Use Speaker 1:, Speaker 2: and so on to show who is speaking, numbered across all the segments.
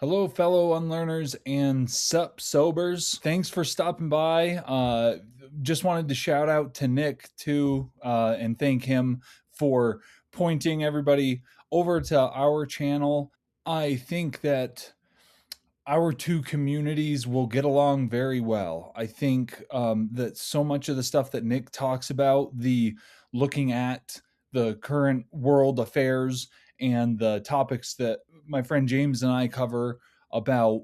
Speaker 1: Hello, fellow unlearners and SUP Sobers. Thanks for stopping by. Just wanted to shout out to Nick too, and thank him for pointing everybody over to our channel. I think that our two communities will get along very well. I think that so much of the stuff that Nick talks about, the looking at the current world affairs and the topics that my friend James and I cover about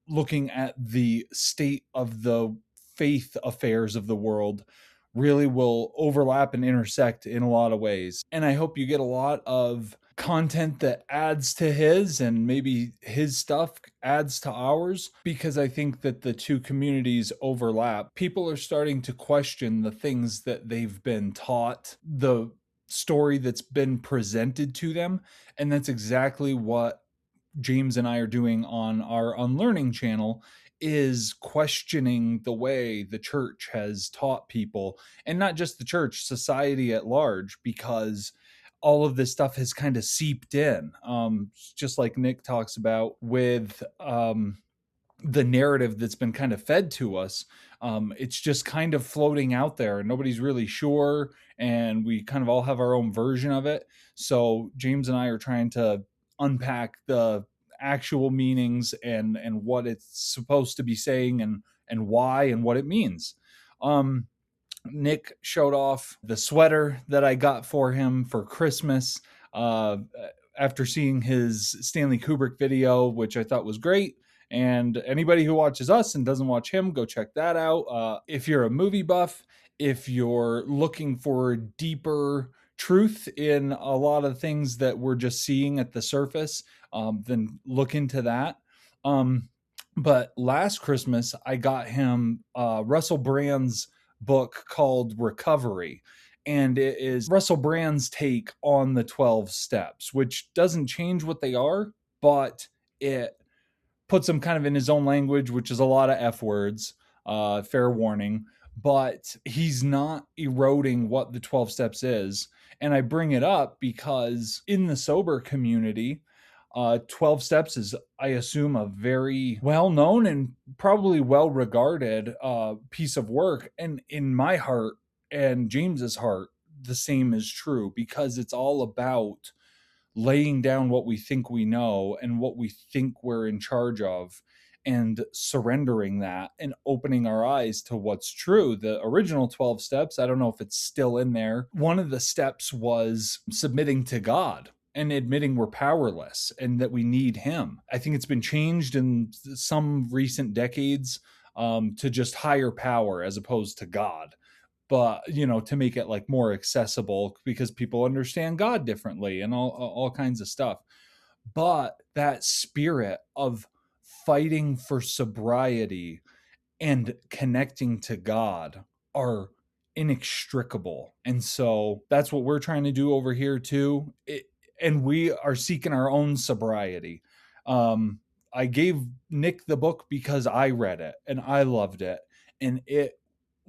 Speaker 1: looking at the state of the faith affairs of the world, really will overlap and intersect in a lot of ways. And I hope you get a lot of content that adds to his, and maybe his stuff adds to ours, because I think that the two communities overlap. People are starting to question the things that they've been taught, the story that's been presented to them, and that's exactly what James and I are doing on our Unlearning channel, is questioning the way the church has taught people, and not just the church, society at large, because all of this stuff has kind of seeped in, just like Nick talks about with the narrative that's been kind of fed to us. It's just kind of floating out there and nobody's really sure, and we kind of all have our own version of it. So James and I are trying to unpack the actual meanings and what it's supposed to be saying, and why and what it means. Nick showed off the sweater that I got for him for Christmas after seeing his Stanley Kubrick video, which I thought was great. And anybody who watches us and doesn't watch him, go check that out. If you're a movie buff, if you're looking for deeper truth in a lot of things that we're just seeing at the surface, then look into that. But last Christmas, I got him Russell Brand's book called Recovery. And it is Russell Brand's take on the 12 steps, which doesn't change what they are, but it puts them kind of in his own language, which is a lot of F words, fair warning. But he's not eroding what the 12 steps is. And I bring it up because in the sober community, 12 steps is, I assume, a very well-known and probably well-regarded piece of work. And in my heart and James's heart, the same is true, because it's all about laying down what we think we know and what we think we're in charge of, and surrendering that and opening our eyes to what's true. The original 12 steps, I don't know if it's still in there. One of the steps was submitting to God and admitting we're powerless and that we need him. I think it's been changed in some recent decades to just higher power as opposed to God. But, to make it like more accessible, because people understand God differently and all kinds of stuff. But that spirit of fighting for sobriety and connecting to God are inextricable. And so that's what we're trying to do over here too. And we are seeking our own sobriety. I gave Nick the book because I read it and I loved it. And it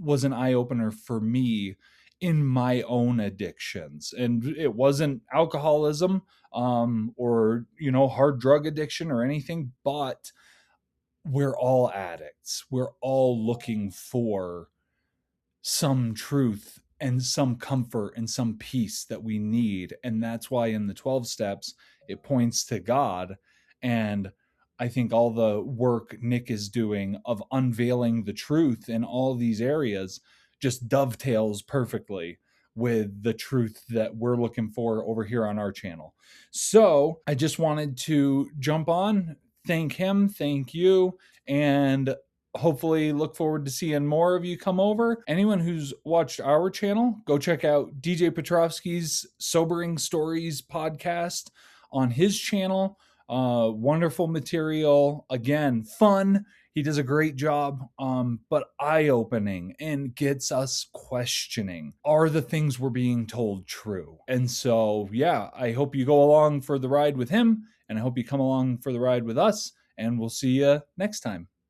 Speaker 1: was an eye-opener for me in my own addictions. And it wasn't alcoholism or hard drug addiction or anything, but we're all addicts. We're all looking for some truth and some comfort and some peace that we need. And that's why in the 12 steps it points to God. And I think all the work Nick is doing of unveiling the truth in all these areas just dovetails perfectly with the truth that we're looking for over here on our channel. So I just wanted to jump on, thank him, thank you, and hopefully look forward to seeing more of you come over. Anyone who's watched our channel, go check out DJ Petrovski's Sobering Stories podcast on his channel. Wonderful material. Again, fun. He does a great job, but eye-opening, and gets us questioning, are the things we're being told true? And so, yeah, I hope you go along for the ride with him, and I hope you come along for the ride with us, and we'll see you next time.